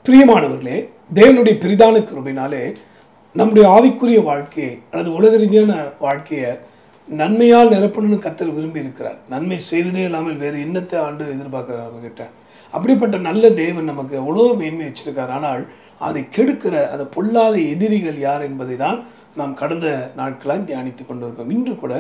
பிரியமானவர்களே, தேவனுடைய பிரதான கிருபையினாலே நம்முடைய ஆவிக்குரிய வாழ்க்கையை அல்லது உலக ரீதியான வாழ்க்கையை நன்மையால் நிரப்பணும்னு கர்த்தர் விரும்பி இருக்கிறார். நன்மை செய்வதே இல்லாமல் வேறு என்னத்தை ஆண்டு எதிர்பார்க்கிறார் அவங்ககிட்ட. அப்படிப்பட்ட நல்ல தேவன் நமக்கு எவ்வளோ மேன்மை வச்சிருக்கார். ஆனால் அதை கெடுக்கிற அதை பொல்லாத எதிரிகள் யார் என்பதை தான் நாம் கடந்த நாட்களாக தியானித்து கொண்டு இருக்கோம். இன்று கூட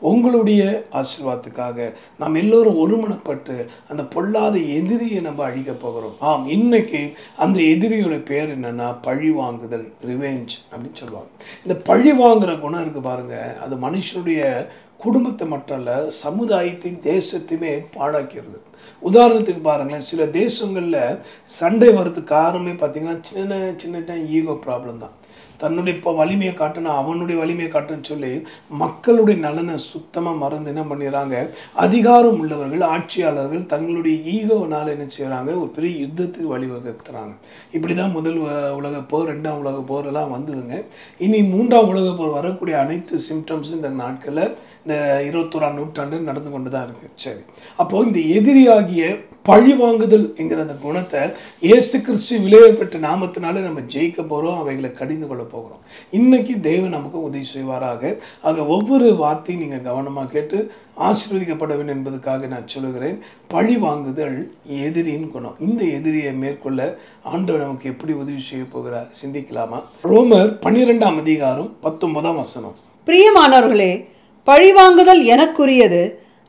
உங்களுடைய ஆசீர்வாதத்துக்காக நாம் எல்லோரும் ஒருமனப்பட்டு அந்த பொல்லாத எதிரியை நம்ம அழிக்க போகிறோம். ஆம், இன்னைக்கு அந்த எதிரியோட பேர் என்னன்னா பழி வாங்குதல், ரிவெஞ்ச் அப்படின்னு சொல்லுவாங்க. இந்த பழி வாங்குற குணம் இருக்கு பாருங்க, அது மனுஷனுடைய குடும்பத்தை மட்டும் இல்லை, சமுதாயத்தையும் தேசத்தையுமே பாழாக்கிறது. உதாரணத்துக்கு பாருங்களேன், சில தேசங்களில் சண்டை வர்றதுக்கு காரணமே பார்த்தீங்கன்னா சின்ன சின்ன ஈகோ ப்ராப்ளம் தான். தன்னுடைய இப்போ வலிமையை காட்டணும், அவனுடைய வலிமையை காட்டுன்னு சொல்லி மக்களுடைய நலனை சுத்தமாக மறந்து என்ன பண்ணிடுறாங்க, அதிகாரம் உள்ளவர்கள் ஆட்சியாளர்கள் தங்களுடைய ஈகோனால் என்ன செய்கிறாங்க, ஒரு பெரிய யுத்தத்துக்கு வழிவகுத்துறாங்க. இப்படி தான் முதல் உலகப் போர், 2ஆம் உலகப் போர் எல்லாம் வந்ததுங்க. இனி 3ஆம் உலகப் போர் வரக்கூடிய அனைத்து சிம்டம்ஸும் இந்த நாட்களில் இந்த 21ஆம் நூற்றாண்டு நடந்து கொண்டு தான் இருக்குது. சரி, அப்போது இந்த எதிரியாகிய பழி வாங்குதல் என்கிற அந்த குணத்தை இயேசு கிறிஸ்து விளையாடப்பட்ட நாமத்தினால நம்ம ஜெயிக்க போகிறோம், அவைகளை கடிந்து கொள்ள போகிறோம். இன்னைக்கு தேவன் நமக்கு உதவி செய்வாராக. ஆக ஒவ்வொரு வார்த்தையும் நீங்கள் கவனமாக கேட்டு ஆசீர்வதிக்கப்பட வேண்டும் என்பதற்காக நான் சொல்லுகிறேன். பழி வாங்குதல் எதிரியின் குணம். இந்த எதிரியை மேற்கொள்ள ஆண்டவர் நமக்கு எப்படி உதவி செய்ய போகிறார் சிந்திக்கலாமா? ரோமர் 12ஆம் அதிகாரம் 19ஆம் வசனம். பிரியமானவர்களே, பழிவாங்குதல் எனக்குரியது,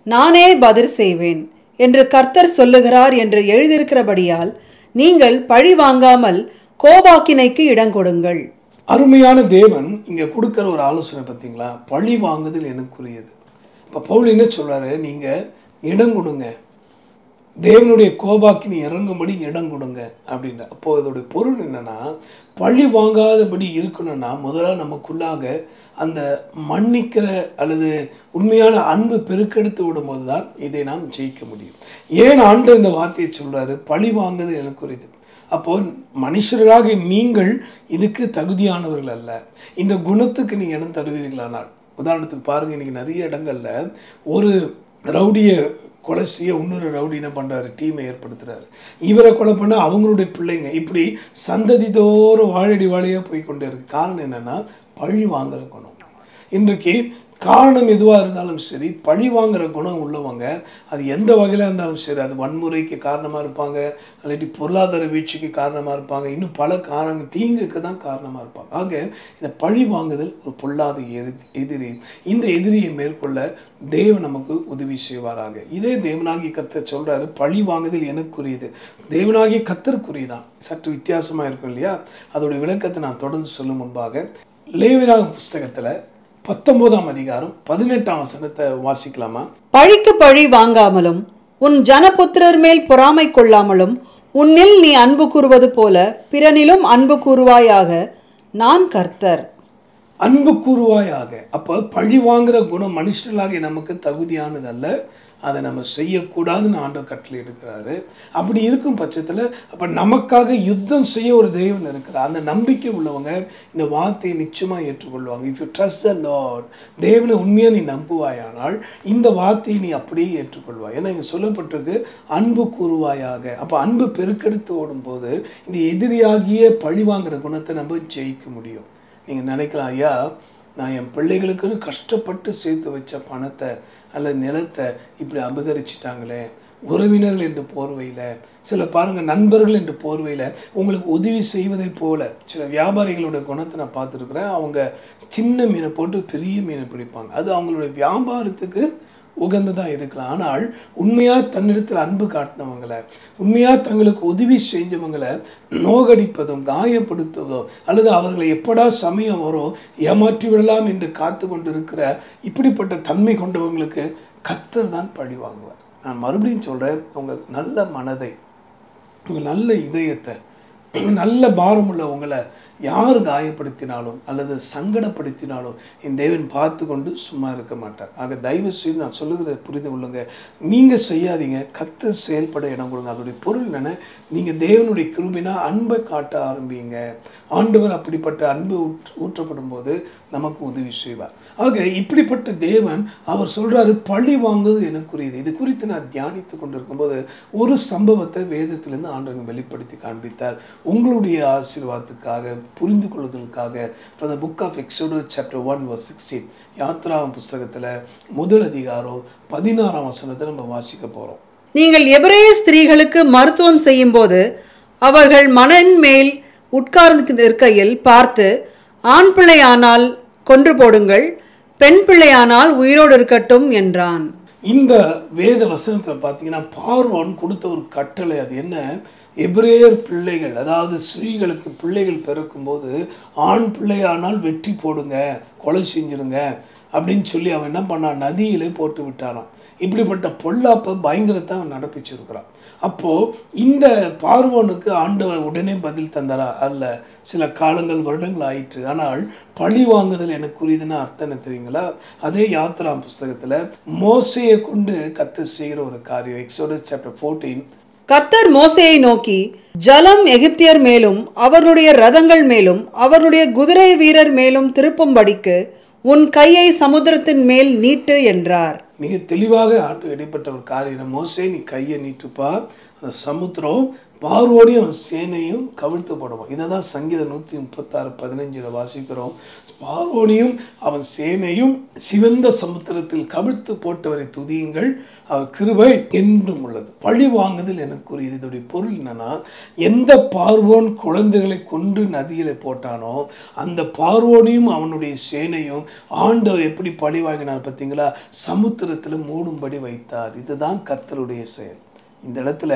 நானே பதில் செய்வேன் என்று கர்த்தர் சொல்லுகிறார் என்று எழுதியிருக்கிறபடியால் நீங்கள் பழி வாங்காமல் கோபாக்கினைக்கு இடம் கொடுங்கள். அருமையான தேவன் இங்கே கொடுக்குற ஒரு ஆலோசனை பார்த்தீங்களா? பழி வாங்குதல் எனக்குரியது. இப்போ பவுல் என்ன சொல்கிறாரு, நீங்கள் இடம் கொடுங்க, தேவனுடைய கோபாக்கினி இறங்கும்படி இடம் கொடுங்க அப்படின்ற. அப்போது இதோடைய பொருள் என்னென்னா, பழி வாங்காதபடி இருக்கணும்னா முதல்ல நமக்குள்ளாக அந்த மன்னிக்கிற அல்லது உண்மையான அன்பு பெருக்கெடுத்து விடும்போது தான் இதை நாம் ஜெயிக்க முடியும். ஏன் ஆண்டு இந்த வார்த்தையை சொல்கிறாரு, பழி வாங்குவது எனக்குரியது. அப்போது மனுஷர்களாக நீங்கள் இதுக்கு தகுதியானவர்கள் அல்ல, இந்த குணத்துக்கு நீங்கள் இடம் தருவீர்களானால். உதாரணத்துக்கு பாருங்கள், இன்றைக்கி நிறைய இடங்களில் ஒரு ரவுடியை கொலை செய்ய இன்னொரு ரவுடி என்ன பண்ணுறாரு, டீமை ஏற்படுத்துகிறாரு. இவரை கொலை பண்ண அவங்களுடைய பிள்ளைங்க, இப்படி சந்ததி தோறும் வாழடி வாழையாக போய் கொண்டே இருக்குது. காரணம் என்னென்னா பழி வாங்குற குணம். இன்றைக்கு காரணம் எதுவாக இருந்தாலும் சரி, பழி வாங்குகிற குணம் உள்ளவங்க அது எந்த வகையில் இருந்தாலும் சரி, அது வன்முறைக்கு காரணமாக இருப்பாங்க, இல்லாட்டி பொருளாதார வீழ்ச்சிக்கு காரணமாக இருப்பாங்க, இன்னும் பல காரணம் தீங்குக்கு தான் காரணமாக இருப்பாங்க. ஆக இந்த பழி வாங்குதல் ஒரு பொல்லாத எதிரி. இந்த எதிரியை மேற்கொள்ள தேவன் நமக்கு உதவி செய்வாராக. இதே தேவனாகிய கர்த்தர் சொல்கிறாரு, பழி வாங்குதல் எனக்குரியது. தேவனாகிய கர்த்தருக்குரியதான். சற்று வித்தியாசமாக இருக்கும் இல்லையா? அதோடைய விளக்கத்தை நான் தொடர்ந்து சொல்லும் முன்பாக லேவியராகம புஸ்தகத்தில் 19ஆம் அதிகாரம் 18ஆம் வசனத்தை வாசிக்கலாமா? பழிக்கு பழி வாங்காமலும் உன் ஜனபுத்திரர் மேல் பொறாமை கொள்ளாமலும் உன்னில் நீ அன்பு கூறுவது போல பிறனிலும் அன்பு கூறுவாயாக, நான் கர்த்தர். அன்பு கூறுவாயாக. அப்போ பழி வாங்குற குணம் மனுஷர்களாக நமக்கு தகுதியானதல்ல, அதை நம்ம செய்யக்கூடாதுன்னு ஆண்டவர் கட்டளை எடுக்கிறாரு. அப்படி இருக்கும் பட்சத்தில் அப்போ நமக்காக யுத்தம் செய்ய ஒரு தேவன் இருக்கிறார். அந்த நம்பிக்கை உள்ளவங்க இந்த வார்த்தையை நிச்சயமாக ஏற்றுக்கொள்வாங்க. If you trust the lord, தேவனை உண்மையாக நீ நம்புவாயானால் இந்த வார்த்தையை நீ அப்படியே ஏற்றுக்கொள்வாய். ஏன்னா இங்கே சொல்லப்பட்டிருக்கு, அன்பு கூறுவாயாக. அப்போ அன்பு பெருக்கெடுத்து ஓடும்போது இந்த எதிரியாகிய பழி வாங்குற குணத்தை நம்ம ஜெயிக்க முடியும். நீங்கள் நினைக்கலாம், ஐயா நான் என் பிள்ளைகளுக்குன்னு கஷ்டப்பட்டு சேர்த்து வச்ச பணத்தை அல்லது நிலத்தை இப்படி அபகரிச்சிட்டாங்களே, உறவினர்கள் என்று போர்வையில், சில பாருங்கள் நண்பர்கள் என்று போர்வையில் உங்களுக்கு உதவி செய்வதை போல சில வியாபாரிகளோட குணத்தை நான் பார்த்துருக்குறேன். அவங்க சின்ன மீனை போட்டு பெரிய மீனை பிடிப்பாங்க. அது அவங்களுடைய வியாபாரத்துக்கு உகந்ததாக இருக்கலாம். ஆனால் உண்மையாக தன்னிடத்தில் அன்பு காட்டினவங்களை, உண்மையாக தங்களுக்கு உதவி செஞ்சவங்களை நோகடிப்பதும் காயப்படுத்துவதும் அல்லது அவர்களை எப்படா சமயம் வரும் ஏமாற்றி விடலாம் என்று காத்து கொண்டு இருக்கிற இப்படிப்பட்ட தன்மை கொண்டவங்களுக்கு கர்த்தர் தான் பழி வாங்குவார். நான் மறுபடியும் சொல்கிறேன், உங்கள் நல்ல மனதை, உங்கள் நல்ல இதயத்தை, நல்ல பாரம் உள்ள உங்களை யார் காயப்படுத்தினாலும் அல்லது சங்கடப்படுத்தினாலும் என் தேவன் பார்த்து கொண்டு சும்மா இருக்க மாட்டார். ஆக தயவு செய்து நான் சொல்லுகிறத புரிந்து கொள்ளுங்க. நீங்கள் செய்யாதீங்க, கர்த்தர் செயல்பட இடம் கொடுங்க. அதோடைய பொருள் என்னென்ன, நீங்கள் தேவனுடைய கிருபைனா அன்பை காட்ட ஆரம்பிங்க. ஆண்டவர் அப்படிப்பட்ட அன்பு ஊற்றப்படும் போது நமக்கு உதவி செய்வார். ஆக இப்படிப்பட்ட தேவன் அவர் சொல்கிறாரு, பழி வாங்குவது எனக்குரியது. இது குறித்து நான் தியானித்து கொண்டிருக்கும்போது ஒரு சம்பவத்தை வேதத்திலிருந்து ஆண்டவர் வெளிப்படுத்தி காண்பித்தார். உங்களுடைய ஆசீர்வாதத்துக்காக, புரிந்து கொள்வதற்காக. From the book of Exodus chapter 1:16 யாத்ராகம புஸ்தகத்தில் முதல் அதிகாரம் 16ஆம் வசனத்தை நம்ம வாசிக்க போகிறோம். நீங்கள் எபிரேய ஸ்திரீகளுக்கு மருத்துவம் செய்யும்போது அவர்கள் மணலின் மேல் உட்கார்ந்து இருக்கையில் பார்த்து, ஆண் பிள்ளையானால் கொன்று போடுங்கள், பெண் பிள்ளையானால் உயிரோடு இருக்கட்டும் என்றான். இந்த வேத வசனத்தில் பார்த்தீங்கன்னா பார்வோன் கொடுத்த ஒரு கட்டளை. அது என்ன, எபிரேயர் பிள்ளைகள், அதாவது ஸ்திரீகளுக்கு பிள்ளைகள் பிறக்கும்போது ஆண் பிள்ளையானால் வெட்டி போடுங்க, கொலை செஞ்சிருங்க அப்படின்னு சொல்லி அவன் என்ன பண்ணான், நதியிலே போட்டு விட்டானான். இப்படிப்பட்ட பொல்லாப்பை பயங்கரத்தை அவன் நடப்பிச்சிருக்கிறான். அப்போது இந்த பார்வோனுக்கு ஆண்டவர் உடனே பதில் தந்தாரா? அல்ல, சில காலங்கள், வருடங்கள் ஆயிற்று. ஆனால் பழி வாங்குதல் எனக்குரியதுன்னு அர்த்தம் என்ன தெரியுங்களா? அதே யாத்ராம் புஸ்தகத்தில் மோசையை கொண்டு கர்த்தர் செய்கிற ஒரு காரியம். எக்ஸோடஸ் சாப்டர் 14 கர்த்தர் மோசேயை நோக்கி, ஜலம் எகிப்தியர் மேலும் அவர்களுடைய ரதங்கள் மேலும் அவர்களுடைய குதிரை வீரர் மேலும் திருப்பும்படிக்கு உன் கையை சமுத்திரத்தின் மேல் நீட்டு என்றார். மிக தெளிவாக ஆண்டு இடைப்பட்ட ஒரு காரியம். மோசே, நீ கையை நீட்டுப்பா, அந்த சமுத்திரம் பார்வோனையும் அவன் சேனையும் கவிழ்த்து போடுவான். இதை தான் சங்கீதம் 136:15 வாசிக்கிறோம். பார்வோனையும் அவன் சேனையும் சிவந்த சமுத்திரத்தில் கவிழ்த்து போட்டவரை துதியுங்கள், அவர் கிருபை என்றும் உள்ளது. பழி வாங்குதல் எனக்குரியது. இதோடைய பொருள் என்னன்னா, எந்த பார்வோன் குழந்தைகளை கொண்டு நதியில போட்டானோ அந்த பார்வோனையும் அவனுடைய சேனையும் ஆண்டவர் எப்படி பழி வாங்கினார் பார்த்தீங்களா? சமுத்திரத்தில் மூடும்படி வைத்தார். இதுதான் கர்த்தருடைய செயல். இந்த இடத்துல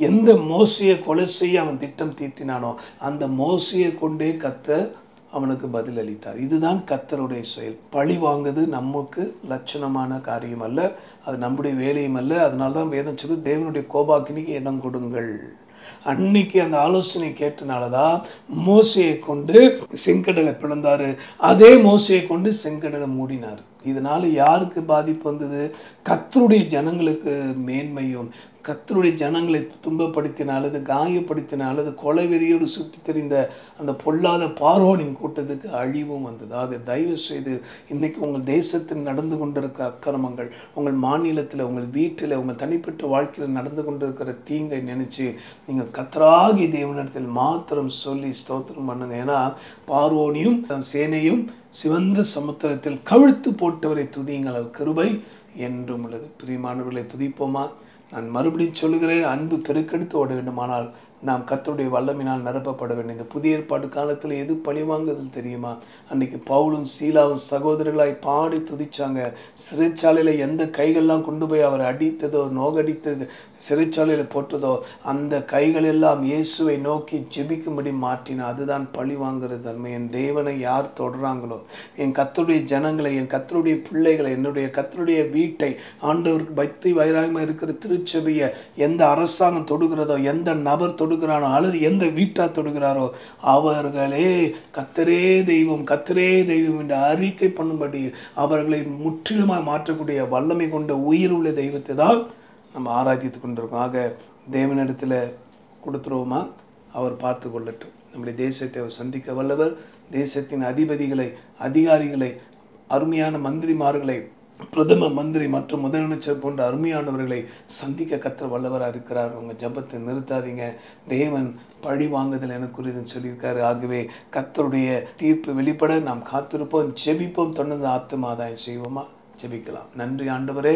எந்த மோசையை கொலை செய்ய அவன் திட்டம் தீட்டினானோ அந்த மோசையை கொண்டே கர்த்தர் அவனுக்கு பதில் அளித்தார். இதுதான் கர்த்தருடைய செயல். பழி வாங்குது நமக்கு லட்சணமான காரியம் அல்ல, அது நம்முடைய வேலையும் அல்ல. அதனால தான் வேதம் சொல்லி தேவனுடைய கோபாக்கினிக்கு இடம் கொடுங்கள். அன்னைக்கு அந்த ஆலோசனை கேட்டனால தான் மோசையை கொண்டு செங்கடலை பிளந்தாரு, அதே மோசையை கொண்டு செங்கடலை மூடினார். இதனால யாருக்கு பாதிப்பு வந்தது? கர்த்தருடைய ஜனங்களுக்கு மேன்மையும், கர்த்தருடைய ஜனங்களை துன்பப்படுத்தின அல்லது காயப்படுத்தின அல்லது கொலை வெறியோடு சுற்றி தெரிந்த அந்த பொல்லாத பார்வோனின் கூட்டத்துக்கு அழிவும் வந்தது. ஆக தயவு செய்து இன்றைக்கு உங்கள் தேசத்தில் நடந்து கொண்டிருக்கிற அக்கிரமங்கள், உங்கள் மாநிலத்தில், உங்கள் வீட்டில், உங்கள் தனிப்பட்ட வாழ்க்கையில் நடந்து கொண்டிருக்கிற தீங்கை நினைச்சு நீங்கள் கர்த்தராகிய தேவனிடத்தில் மாத்திரம் சொல்லி ஸ்தோத்திரம் பண்ணுங்க. ஏன்னா பார்வோனையும் சேனையும் சிவந்த சமுத்திரத்தில் கவிழ்த்து போட்டவரை துதியுங்கள், அவர் கிருபை என்றும் உள்ளது. பிரியமானவர்களை துதிப்போமா? நான் மறுபடியும் சொல்லுகிறேன், அன்பு பெருக்கெடுத்து ஓட வேண்டுமானால் நாம் கர்த்தருடைய வல்லமையினால் நிரப்பப்பட வேண்டும். இந்த புதிய ஏற்பாடு காலத்தில் எது பழிவாங்குதல் தெரியுமா? அன்றைக்கி பவுலும் சீலாவும் சகோதரர்களாய் பாடி துதிச்சாங்க. சிறைச்சாலையில் எந்த கைகள்லாம் கொண்டு போய் அவர் அடித்ததோ, நோகடித்தது, சிறைச்சாலையில் போட்டதோ அந்த கைகள் எல்லாம் இயேசுவை நோக்கி ஜெபிக்கும்படி மாற்றினா. அதுதான் பழி வாங்குறது தன்மை. என் தேவனை யார் தொடுறாங்களோ, என் கர்த்தருடைய ஜனங்களை, என் கர்த்தருடைய பிள்ளைகளை, என்னுடைய கர்த்தருடைய வீட்டை, ஆண்டவருக்கு பக்தி வைராகமாக இருக்கிற திருச்சபையை எந்த அரசாங்கம் தொடுகிறதோ, எந்த நபர் தொடுகிறானோ அல்லது எந்த வீட்டார் தொடுகிறாரோ அவர்களே கர்த்தரே தெய்வம், கர்த்தரே தெய்வம் என்று அறிக்கை பண்ணும்படி அவர்களை முற்றிலுமாக மாற்றக்கூடிய வல்லமை கொண்ட உயிர் உள்ள தெய்வத்தை தான் நம்ம ஆராய்ச்சி கொண்டிருக்கோம். ஆக தேவனிடத்தில் கொடுத்துருவோமா? அவர் பார்த்து கொள்ளட்டும். நம்முடைய தேசத்தை அவர் சந்திக்க வல்லவர். தேசத்தின் அதிபதிகளை, அதிகாரிகளை, அருமையான மந்திரிமார்களை, பிரதம மந்திரி மற்றும் முதலமைச்சர் போன்ற அருமையானவர்களை சந்திக்க கர்த்தர் வல்லவராக இருக்கிறார். உங்கள் ஜபத்தை நிறுத்தாதீங்க. தேவன் பழி வாங்குதல் எனக்குரியதுன்னு சொல்லியிருக்காரு. ஆகவே கர்த்தருடைய தீர்ப்பு வெளிப்பட நாம் காத்திருப்போம், ஜெபிப்போம், தொடர்ந்து ஆத்துமாதாயம் செய்வோமா? ஜெபிக்கலாம். நன்றி ஆண்டவரே,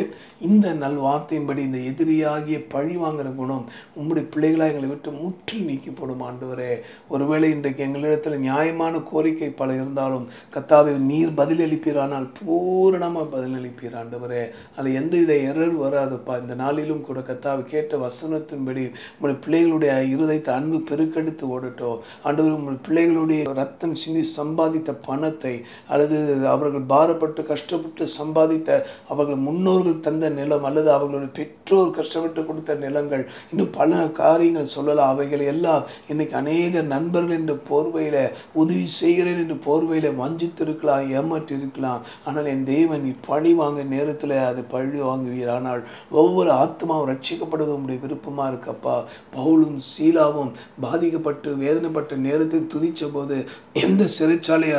இந்த நல் வார்த்தையின்படி இந்த எதிரியாகிய பழி வாங்குகிற குணம் உம்முடைய பிள்ளைகளாக எங்களை விட்டு முற்றிலும் நீக்கி போடும் ஆண்டவரே. ஒருவேளை இன்றைக்கு எங்களிடத்தில் நியாயமான கோரிக்கை பல இருந்தாலும் கர்த்தாவே நீர் பதிலளிப்பீர், ஆனால் பூரணமாக பதிலளிப்பீர் ஆண்டவரே. அதில் எந்தவித எரர் வராதுப்பா. இந்த நாளிலும் கூட கர்த்தாவை கேட்ட வசனத்தின்படி உங்களுடைய பிள்ளைகளுடைய இருதயத்தை அன்பு பெருக்கெடுத்து ஓடட்டும் ஆண்டவர். உங்களுடைய பிள்ளைகளுடைய ரத்தம் சிந்தி சம்பாதித்த பணத்தை அல்லது அவர்கள் பாரப்பட்டு கஷ்டப்பட்டு சம்பாதி சம்பாதித்த அவர்கள் முன்னோர்கள் தந்த நிலம் அல்லது அவர்களுடைய பெற்றோர் கஷ்டப்பட்டு கொடுத்த நிலங்கள், இன்னும் பல காரியங்கள் சொல்லலாம். அவைகளை எல்லாம் இன்னைக்கு அநேக நண்பர்கள் என்ற போர்வையில், உதவி செய்கிறேன் என்று போர்வையில் வஞ்சித்திருக்கலாம், ஏமாற்றி இருக்கலாம். ஆனால் என் தேவன் நீ பழி வாங்க நேரத்தில் அது பழி வாங்குவீர். ஆனால் ஒவ்வொரு ஆத்மாவும் ரட்சிக்கப்படுவது உங்களுடைய விருப்பமாக இருக்கப்பா. பவுலும் சீலாவும் பாதிக்கப்பட்டு வேதனைப்பட்ட நேரத்தில் துதித்த போது எந்த சிறைச்சாலை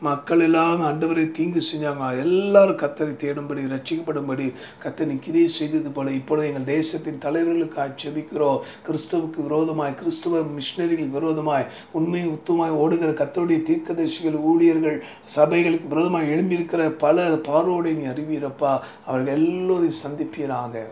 மக்கள் எல்லாம் ஆண்டவரை தீங்கு செஞ்சாங்க, எல்லாரும் கர்த்தரை தேடும்படி ரட்சிக்கப்படும்படி கர்த்தர் கிரியை செய்தது போல இப்பொழுது எங்கள் தேசத்தின் தலைவர்களுக்கு ஜெபிக்கிறோம். கிறிஸ்துவுக்கு விரோதமாய், கிறிஸ்துவ மிஷினரிகள் விரோதமாய், உண்மை உத்துமாய் ஓடுகிற கர்த்தருடைய தீர்க்கதரிசிகள், ஊழியர்கள், சபைகளுக்கு விரோதமாக எழும்பியிருக்கிற பல பார்வோடு நீ அறிவீரப்பா. அவர்கள் எல்லோரையும் சந்திப்பீராக.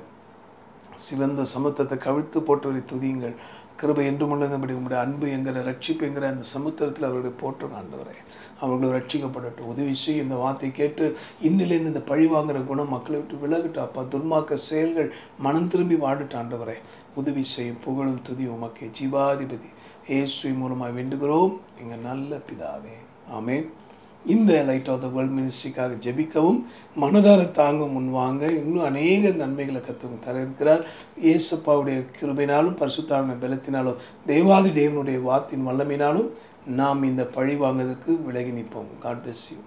சிவந்த சமுத்திரத்தை கவிழ்த்து போட்டவரை துதியுங்கள். கிருபை என்றும் உள்ளதபடி உங்களுடைய அன்பு என்கிற ரட்சிப்பு என்கிற அந்த சமுத்திரத்தில் அவர்களை போட்டுங்க ஆண்டவரே. அவர்களும் ரட்சிக்கப்படட்டும். உதவி செய்யும். இந்த வார்த்தை கேட்டு இன்னிலேருந்து இந்த பழி வாங்குகிற குணம் மக்களை விட்டு விலகட்டும் அப்பா. துன்மார்க்க செயல்கள் மனம் திரும்பி வாழட்டும் ஆண்டவரே. உதவி செய்யும். புகழும் துதி உமக்கே. ஜீவாதிபதி இயேசு மூலமாக வேண்டுகிறோம் எங்கள் நல்ல பிதாவே. ஆமென். இந்த லைட் ஆஃப் த வேர்ல்ட் மினிஸ்ட்ரிக்காக ஜெபிக்கவும் மனதார தாங்கும் முன்வாங்க. இன்னும் அநேக நன்மைகளை கற்றுக்கும் தர இருக்கிறார். இயேசப்பாவுடைய கிருபையினாலும் பரிசுத்தாவின் பலத்தினாலும் தேவாதி தேவனுடைய வார்த்தையின் வல்லமையினாலும் நாம் இந்த பழி வாங்குவதற்கு விலகி நிற்போம். God bless you.